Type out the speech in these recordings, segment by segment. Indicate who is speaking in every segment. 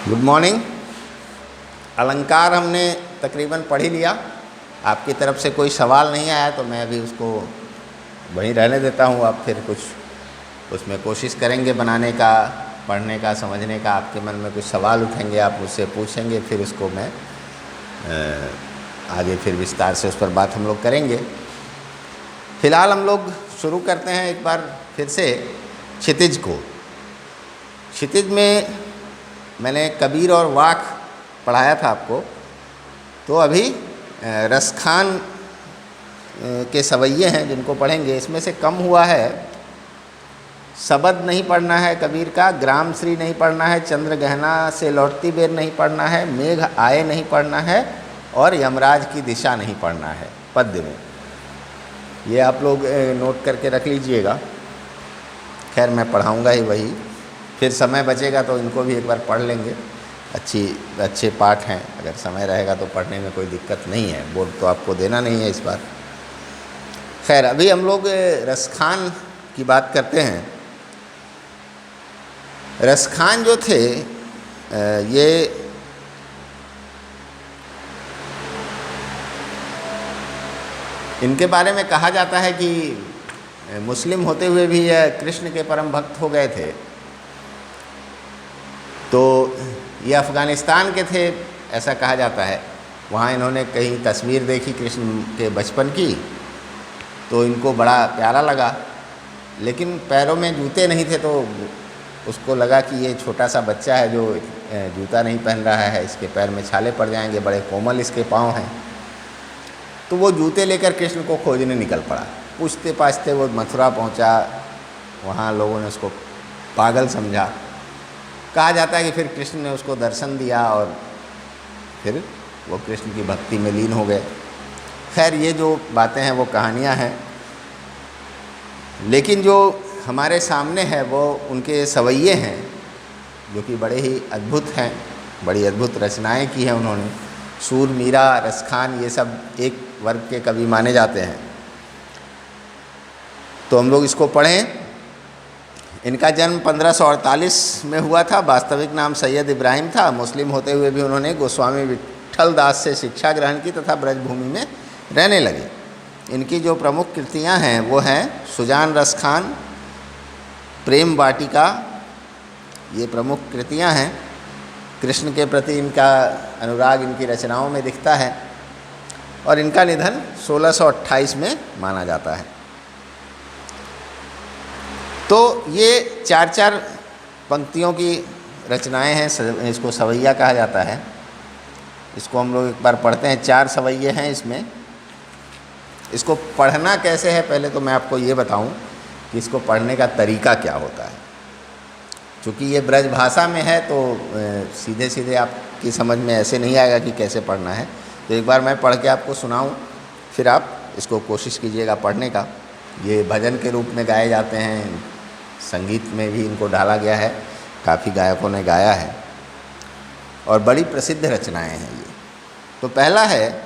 Speaker 1: Good morning. अलंकार हमने तकरीबन पढ़ ही लिया। आपकी तरफ से कोई सवाल नहीं आया तो मैं अभी उसको वहीं रहने देता हूँ। आप फिर कुछ उसमें कोशिश करेंगे बनाने का, पढ़ने का, समझने का। आपके मन में कुछ सवाल उठेंगे, आप मुझसे पूछेंगे, फिर उसको मैं आगे फिर विस्तार से उस पर बात हम लोग करेंगे। फ़िलहाल हम लोग शुरू करते हैं एक बार फिर से क्षितिज को। क्षितिज में मैंने कबीर और वाक पढ़ाया था आपको। तो अभी रसखान के सवैये हैं जिनको पढ़ेंगे। इसमें से कम हुआ है, शबद नहीं पढ़ना है कबीर का, ग्राम श्री नहीं पढ़ना है, चंद्र गहना से लौटती बेर नहीं पढ़ना है, मेघ आए नहीं पढ़ना है, और यमराज की दिशा नहीं पढ़ना है पद्य में। ये आप लोग नोट करके रख लीजिएगा। खैर मैं पढ़ाऊँगा ही वही, फिर समय बचेगा तो इनको भी एक बार पढ़ लेंगे। अच्छे पाठ हैं, अगर समय रहेगा तो पढ़ने में कोई दिक्कत नहीं है। बोर्ड तो आपको देना नहीं है इस बार। खैर अभी हम लोग रसखान की बात करते हैं। रसखान जो थे ये इनके बारे में कहा जाता है कि मुस्लिम होते हुए भी यह कृष्ण के परम भक्त हो गए थे। तो ये अफ़गानिस्तान के थे ऐसा कहा जाता है। वहाँ इन्होंने कहीं तस्वीर देखी कृष्ण के बचपन की, तो इनको बड़ा प्यारा लगा। लेकिन पैरों में जूते नहीं थे, तो उसको लगा कि ये छोटा सा बच्चा है जो जूता नहीं पहन रहा है, इसके पैर में छाले पड़ जाएंगे, बड़े कोमल इसके पाँव हैं। तो वो जूते लेकर कृष्ण को खोजने निकल पड़ा। पूछते पाछते वो मथुरा पहुँचा। वहाँ लोगों ने उसको पागल समझा। कहा जाता है कि फिर कृष्ण ने उसको दर्शन दिया और फिर वो कृष्ण की भक्ति में लीन हो गए। खैर ये जो बातें हैं वो कहानियाँ हैं, लेकिन जो हमारे सामने है वो उनके सवैये हैं जो कि बड़े ही अद्भुत हैं। बड़ी अद्भुत रचनाएं की हैं उन्होंने। सूर, मीरा, रसखान ये सब एक वर्ग के कवि माने जाते हैं। तो हम लोग इसको पढ़ें। इनका जन्म 1548 में हुआ था। वास्तविक नाम सैयद इब्राहिम था। मुस्लिम होते हुए भी उन्होंने गोस्वामी विट्ठल दास से शिक्षा ग्रहण की तथा ब्रजभूमि में रहने लगे। इनकी जो प्रमुख कृतियां हैं वो हैं सुजान रसखान, प्रेम वाटिका, ये प्रमुख कृतियां हैं। कृष्ण के प्रति इनका अनुराग इनकी रचनाओं में दिखता है। और इनका निधन 1628 में माना जाता है। तो ये 4-4 पंक्तियों की रचनाएं हैं, इसको सवैया कहा जाता है। इसको हम लोग एक बार पढ़ते हैं। 4 सवैये हैं इसमें। इसको पढ़ना कैसे है पहले तो मैं आपको ये बताऊं कि इसको पढ़ने का तरीका क्या होता है। चूँकि ये ब्रज भाषा में है तो सीधे सीधे आपकी समझ में ऐसे नहीं आएगा कि कैसे पढ़ना है। तो एक बार मैं पढ़ के आपको सुनाऊं, फिर आप इसको कोशिश कीजिएगा पढ़ने का। ये भजन के रूप में गाए जाते हैं, संगीत में भी इनको डाला गया है, काफ़ी गायकों ने गाया है और बड़ी प्रसिद्ध रचनाएं हैं ये। तो पहला है,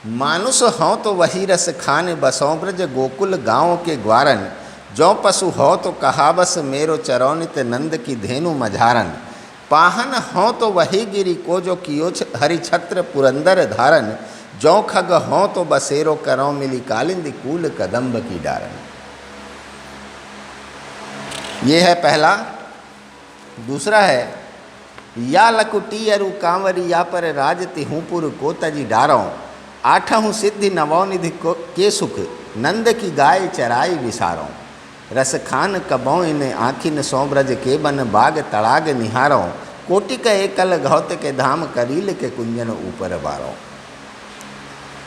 Speaker 1: मानुष हों तो वही रस खान, बसों ब्रज गोकुल गाँव के ग्वारन, जौ पशु हो तो कहाबस मेरो चरौनित नंद की धेनु मझारन, पाहन हो तो वही गिरी को जो कियो हरि छत्र पुरंदर धारन, जौ खग हो तो बसेरो करो मिली कालिंदी कूल कदम्ब की डारन। ये है पहला। दूसरा है, या लकुटी अरु कांवरी या पर राज तिहुपुर को तजी डारों, आठहूँ सिद्धि नवोनिधि को के सुख नंद की गाय चराई विसारों, रस खान कबों इन आँखिन सौ ब्रज के बन बाग तड़ाग निहारों, कोटि का एकल घौत के धाम करील के कुंजन ऊपर बारों।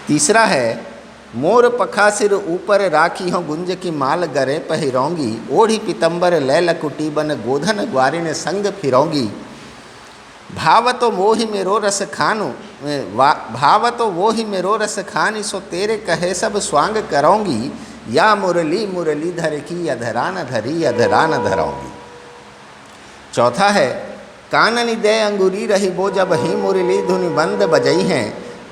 Speaker 1: तीसरा है, मोर पखा सिर ऊपर राखी हों गुंज की माल गरे पहिरोंगी, ओढ़ी पितंबर लै लकुटी बन गोधन ग्वारिन संग फिरोंगी, भावतो मोहि मेरो रस खानु भावतो वोहि मेरो रस खानी, सो तेरे कहे सब स्वांग करोंगी, या मुरली मुरली धर की अधरान धरी अधरान धरोंगी। चौथा है, काननी दे अंगूरी रही वो जब ही मुरली धुनि बंद बजई हैं,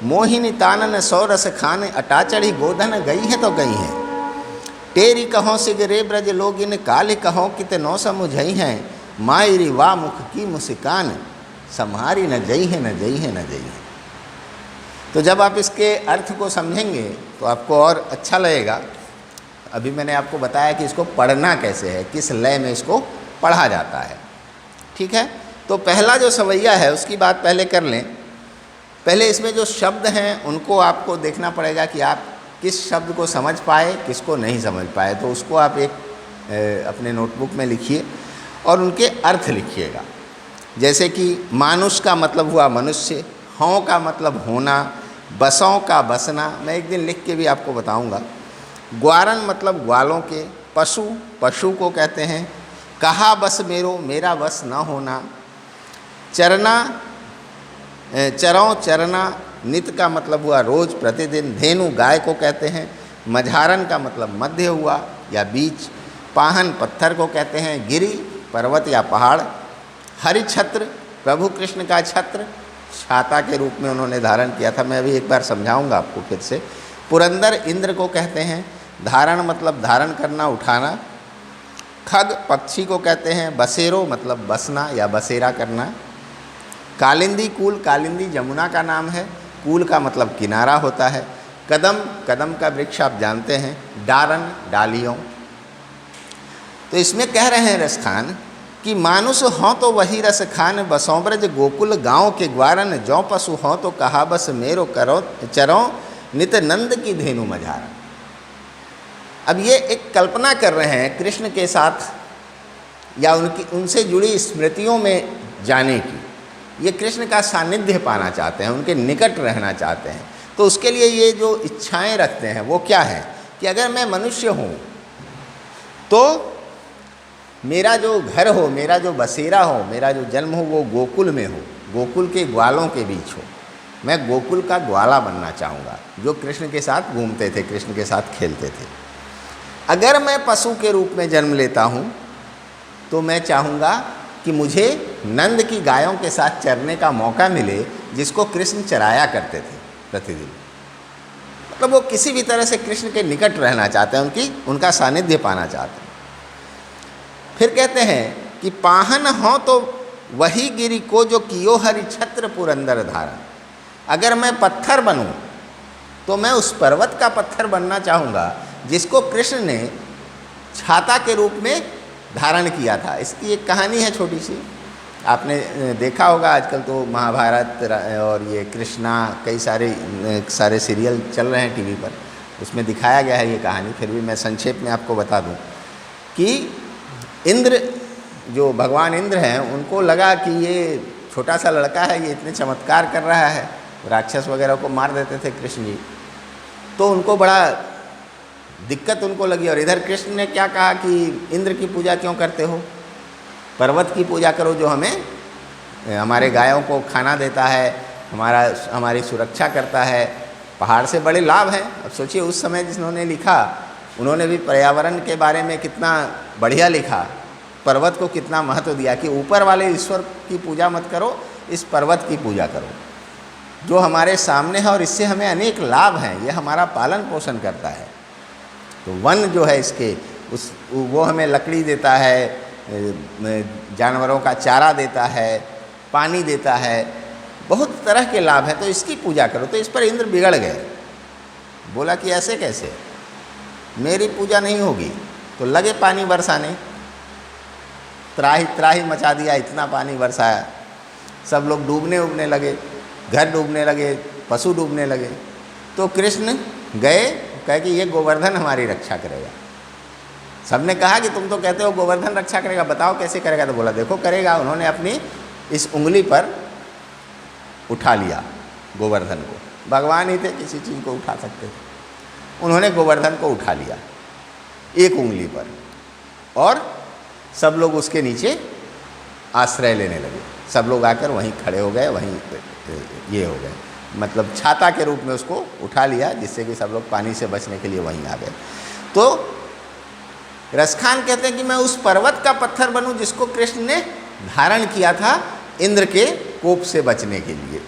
Speaker 1: मोहिनी तानन सौ रस खाने अटा चढ़ी गोधन गई है तो गई हैं, टेरी कहों सिगरे ब्रज लोगिन काली कहों कितनों समुझई हैं, मायरी वा मुख की मुस्कान, सम्हारी न जई है, न जई है, न जई है। तो जब आप इसके अर्थ को समझेंगे तो आपको और अच्छा लगेगा। अभी मैंने आपको बताया कि इसको पढ़ना कैसे है, किस लय में इसको पढ़ा जाता है। ठीक है, तो पहला जो सवैया है उसकी बात पहले कर लें। पहले इसमें जो शब्द हैं उनको आपको देखना पड़ेगा कि आप किस शब्द को समझ पाए, किसको नहीं समझ पाए। तो उसको आप एक अपने नोटबुक में लिखिए और उनके अर्थ लिखिएगा। जैसे कि मानुष का मतलब हुआ मनुष्य, हों का मतलब होना, बसों का बसना, मैं एक दिन लिख के भी आपको बताऊंगा। ग्वारन मतलब ग्वालों के, पशु पशु को कहते हैं, कहा बस मेरो मेरा बस न होना, चरना चरों चरना, नित का मतलब हुआ रोज प्रतिदिन, धेनु गाय को कहते हैं, मझारन का मतलब मध्य हुआ या बीच, पाहन पत्थर को कहते हैं, गिरी पर्वत या पहाड़, हरि छत्र प्रभु कृष्ण का छत्र छाता के रूप में उन्होंने धारण किया था। मैं अभी एक बार समझाऊंगा आपको फिर से। पुरंदर इंद्र को कहते हैं, धारण मतलब धारण करना, उठाना, खग पक्षी को कहते हैं, बसेरो मतलब बसना या बसेरा करना, कालिंदी कूल, कालिंदी जमुना का नाम है, कूल का मतलब किनारा होता है, कदम कदम का वृक्ष आप जानते हैं, डारन डालियों। तो इसमें कह रहे हैं रसखान कि मानुष हों तो वही रस खान, बसों ब्रज गोकुल गाँव के ग्वारन, जौ पशु हों तो कहा बस मेरो करो चरों, नित नंद की धेनु मझारन। अब ये एक कल्पना कर रहे हैं कृष्ण के साथ या उनसे जुड़ी स्मृतियों में जाने की। ये कृष्ण का सानिध्य पाना चाहते हैं, उनके निकट रहना चाहते हैं। तो उसके लिए ये जो इच्छाएं रखते हैं वो क्या है कि अगर मैं मनुष्य हूँ तो मेरा जो घर हो, मेरा जो बसेरा हो, मेरा जो जन्म हो वो गोकुल में हो, गोकुल के ग्वालों के बीच हो। मैं गोकुल का ग्वाला बनना चाहूँगा जो कृष्ण के साथ घूमते थे, कृष्ण के साथ खेलते थे। अगर मैं पशु के रूप में जन्म लेता हूँ तो मैं चाहूँगा कि मुझे नंद की गायों के साथ चरने का मौका मिले, जिसको कृष्ण चराया करते थे प्रतिदिन। मतलब वो किसी भी तरह से कृष्ण के निकट रहना चाहते हैं, उनका सानिध्य पाना चाहते हैं। फिर कहते हैं कि पाहन हो तो वही गिरी को, जो कियो हरि छत्र पुरंदर धारण। अगर मैं पत्थर बनूं तो मैं उस पर्वत का पत्थर बनना चाहूँगा जिसको कृष्ण ने छाता के रूप में धारण किया था। इसकी एक कहानी है छोटी सी, आपने देखा होगा। आजकल तो महाभारत और ये कृष्णा कई सारे सीरियल चल रहे हैं टीवी पर, उसमें दिखाया गया है ये कहानी। फिर भी मैं संक्षेप में आपको बता दूं कि इंद्र, जो भगवान इंद्र हैं, उनको लगा कि ये छोटा सा लड़का है, ये इतने चमत्कार कर रहा है, राक्षस वगैरह को मार देते थे कृष्ण जी। तो उनको बड़ा दिक्कत उनको लगी। और इधर कृष्ण ने क्या कहा कि इंद्र की पूजा क्यों करते हो, पर्वत की पूजा करो जो हमारे गायों को खाना देता है, हमारी सुरक्षा करता है। पहाड़ से बड़े लाभ हैं। अब सोचिए उस समय जिन्होंने लिखा उन्होंने भी पर्यावरण के बारे में कितना बढ़िया लिखा, पर्वत को कितना महत्व दिया कि ऊपर वाले ईश्वर की पूजा मत करो, इस पर्वत की पूजा करो जो हमारे सामने है और इससे हमें अनेक लाभ हैं, ये हमारा पालन पोषण करता है। तो वन जो है इसके वो हमें लकड़ी देता है, जानवरों का चारा देता है, पानी देता है, बहुत तरह के लाभ हैं, तो इसकी पूजा करो। तो इस पर इंद्र बिगड़ गए, बोला कि ऐसे कैसे, मेरी पूजा नहीं होगी। तो लगे पानी बरसाने, त्राही त्राही मचा दिया, इतना पानी बरसाया, सब लोग डूबने उबने लगे, घर डूबने लगे, पशु डूबने लगे। तो कृष्ण गए, कहे कि ये गोवर्धन हमारी रक्षा करेगा। सबने कहा कि तुम तो कहते हो गोवर्धन रक्षा करेगा, बताओ कैसे करेगा। तो बोला देखो करेगा। उन्होंने अपनी इस उंगली पर उठा लिया गोवर्धन को, भगवान ही थे, किसी चीज़ को उठा सकते थे। उन्होंने गोवर्धन को उठा लिया एक उंगली पर और सब लोग उसके नीचे आश्रय लेने लगे। सब लोग आकर वहीं खड़े हो गए, वहीं ये हो गए, मतलब छाता के रूप में उसको उठा लिया, जिससे कि सब लोग पानी से बचने के लिए वहीं आ गए। तो रसखान कहते हैं कि मैं उस पर्वत का पत्थर बनूं जिसको कृष्ण ने धारण किया था इंद्र के कोप से बचने के लिए।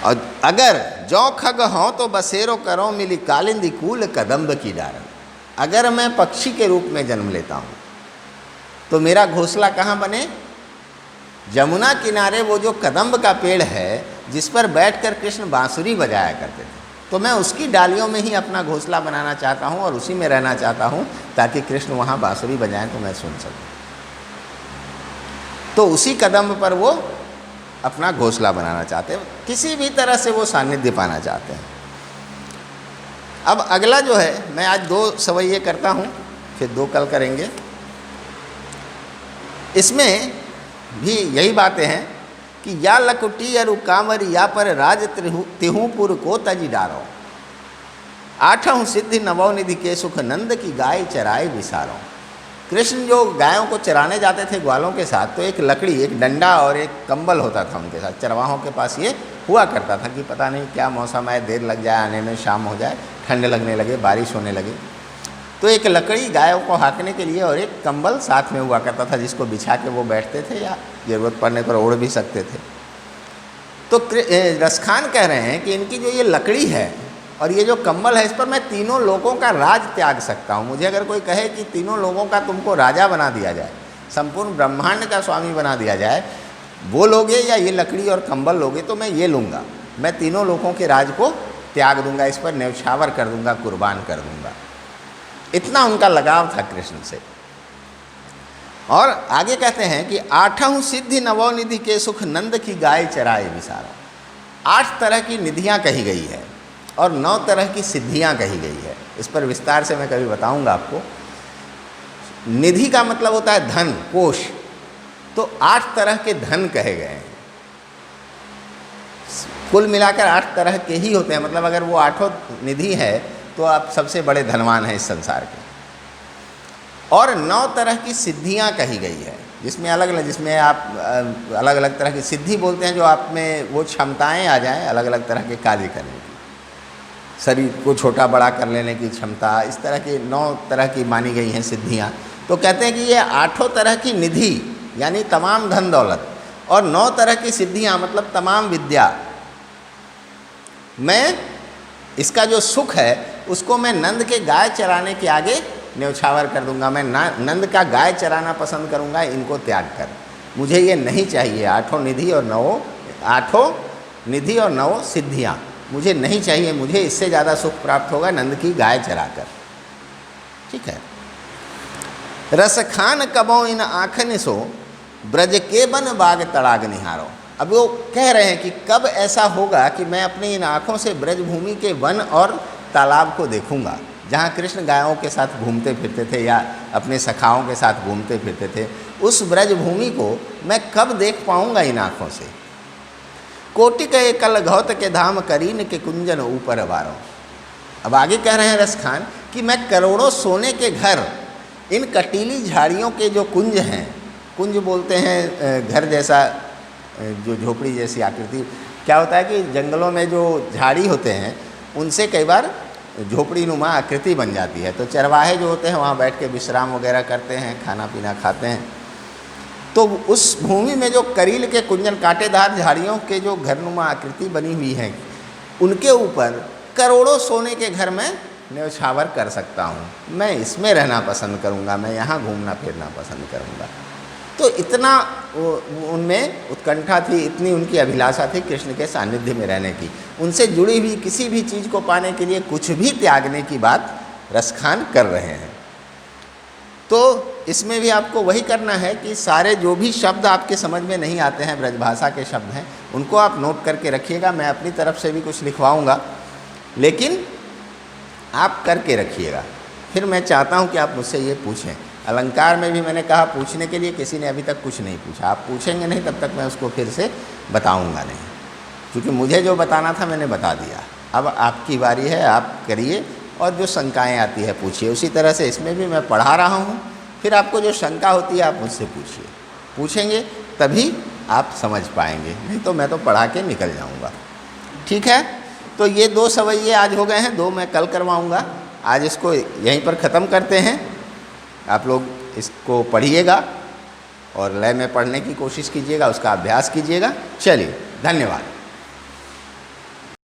Speaker 1: और अगर जौ खग हों तो बसेरो करो, मिली कालिंदी कूल कदम्ब की डारन। अगर मैं पक्षी के रूप में जन्म लेता हूँ तो मेरा घोंसला कहाँ बने, जमुना किनारे वो जो कदम्ब का पेड़ है जिस पर बैठकर कृष्ण बांसुरी बजाया करते थे, तो मैं उसकी डालियों में ही अपना घोंसला बनाना चाहता हूँ और उसी में रहना चाहता हूँ ताकि कृष्ण वहाँ बांसुरी बजाएं तो मैं सुन सकूँ। तो उसी कदम्ब पर वो अपना घोंसला बनाना चाहते हैं, किसी भी तरह से वो सानिध्य पाना चाहते हैं। अब अगला जो है, मैं आज 2 सवैये करता हूँ, फिर 2 कल करेंगे। इसमें भी यही बातें हैं कि या लकुटी अरु कांवर या पर राज तिहुपुर को तजी डारो, 8 सिद्धि नवोनिधि के सुख नंद की गाय चराए विसारो। कृष्ण जो गायों को चराने जाते थे ग्वालों के साथ, तो एक लकड़ी, एक डंडा और एक कंबल होता था उनके साथ। चरवाहों के पास ये हुआ करता था कि पता नहीं क्या मौसम है, देर लग जाए आने में, शाम हो जाए, ठंड लगने लगे, बारिश होने लगे, तो एक लकड़ी गायों को हाँकने के लिए और एक कंबल साथ में हुआ करता था जिसको बिछा के वो बैठते थे या ज़रूरत पड़ने पर ओढ़ भी सकते थे। तो रसखान कह रहे हैं कि इनकी जो ये लकड़ी है और ये जो कंबल है, इस पर मैं तीनों लोगों का राज त्याग सकता हूँ। मुझे अगर कोई कहे कि तीनों लोगों का तुमको राजा बना दिया जाए, संपूर्ण ब्रह्मांड का स्वामी बना दिया जाए, वो लोगे या ये लकड़ी और कंबल लोगे, तो मैं ये लूँगा। मैं तीनों लोगों के राज को त्याग दूंगा, इस पर न्यौछावर कर दूंगा, कुर्बान कर दूंगा। इतना उनका लगाव था कृष्ण से। और आगे कहते हैं कि 8 सिद्धि नवोनिधि के सुख नंद की गाय चराए विसारा। 8 तरह की निधियाँ कही गई है और 9 तरह की सिद्धियाँ कही गई है। इस पर विस्तार से मैं कभी बताऊंगा आपको। निधि का मतलब होता है धन, कोष, तो 8 तरह के धन कहे गए हैं। कुल मिलाकर 8 तरह के ही होते हैं, मतलब अगर वो 8 निधि है तो आप सबसे बड़े धनवान हैं इस संसार के। और 9 तरह की सिद्धियां कही गई है, जिसमें अलग अलग, जिसमें आप अलग अलग तरह की सिद्धि बोलते हैं, जो आप में वो क्षमताएं आ जाएं अलग अलग तरह के कार्य करने की, शरीर को छोटा बड़ा कर लेने की क्षमता, इस तरह की 9 तरह की मानी गई हैं सिद्धियां। तो कहते हैं कि ये 8 तरह की निधि यानी तमाम धन दौलत और 9 तरह की सिद्धियां मतलब तमाम विद्या, मैं इसका जो सुख है उसको मैं नंद के गाय चराने के आगे न्यौछावर कर दूंगा। मैं नंद का गाय चराना पसंद करूंगा, इनको त्याग कर। मुझे ये नहीं चाहिए 8 निधि और 9 सिद्धियां मुझे नहीं चाहिए। मुझे इससे ज़्यादा सुख प्राप्त होगा नंद की गाय चराकर। ठीक है। रसखान कबो इन आँखन सो ब्रज के बन बाग तड़ाग निहारो। अब वो कह रहे हैं कि कब ऐसा होगा कि मैं अपनी इन आँखों से ब्रजभूमि के वन और तालाब को देखूंगा, जहाँ कृष्ण गायों के साथ घूमते फिरते थे या अपने सखाओं के साथ घूमते फिरते थे। उस ब्रजभूमि को मैं कब देख पाऊंगा इन आँखों से। कोटि के कल घौत के धाम करीन के कुंजन ऊपर वारो। अब आगे कह रहे हैं रसखान कि मैं करोड़ों सोने के घर, इन कटीली झाड़ियों के जो कुंज हैं, कुंज बोलते हैं घर जैसा, जो झोपड़ी जैसी आकृति। क्या होता है कि जंगलों में जो झाड़ी होते हैं उनसे कई बार झोपड़ी नुमा आकृति बन जाती है, तो चरवाहे जो होते हैं वहाँ बैठ के विश्राम वगैरह करते हैं, खाना पीना खाते हैं। तो उस भूमि में जो करील के कुंजन, कांटेदार झाड़ियों के जो घरनुमा आकृति बनी हुई है, उनके ऊपर करोड़ों सोने के घर में न्यौछावर कर सकता हूँ। मैं इसमें रहना पसंद करूँगा, मैं यहाँ घूमना फिरना पसंद करूँगा। तो इतना उनमें उत्कंठा थी, इतनी उनकी अभिलाषा थी कृष्ण के सानिध्य में रहने की। उनसे जुड़ी हुई किसी भी चीज़ को पाने के लिए कुछ भी त्यागने की बात रसखान कर रहे हैं। तो इसमें भी आपको वही करना है कि सारे जो भी शब्द आपके समझ में नहीं आते हैं, ब्रजभाषा के शब्द हैं, उनको आप नोट करके रखिएगा। मैं अपनी तरफ से भी कुछ लिखवाऊँगा, लेकिन आप करके रखिएगा। फिर मैं चाहता हूँ कि आप मुझसे ये पूछें। अलंकार में भी मैंने कहा पूछने के लिए, किसी ने अभी तक कुछ नहीं पूछा। आप पूछेंगे नहीं तब तक मैं उसको फिर से बताऊंगा नहीं, क्योंकि मुझे जो बताना था मैंने बता दिया। अब आपकी बारी है, आप करिए और जो शंकाएं आती है पूछिए। उसी तरह से इसमें भी मैं पढ़ा रहा हूँ, फिर आपको जो शंका होती है आप मुझसे पूछिए। पूछेंगे तभी आप समझ पाएंगे, नहीं तो मैं तो पढ़ा के निकल जाऊँगा। ठीक है, तो ये 2 सवैये आज हो गए हैं, 2 मैं कल करवाऊँगा। आज इसको यहीं पर ख़त्म करते हैं। आप लोग इसको पढ़िएगा और लय में पढ़ने की कोशिश कीजिएगा, उसका अभ्यास कीजिएगा। चलिए, धन्यवाद।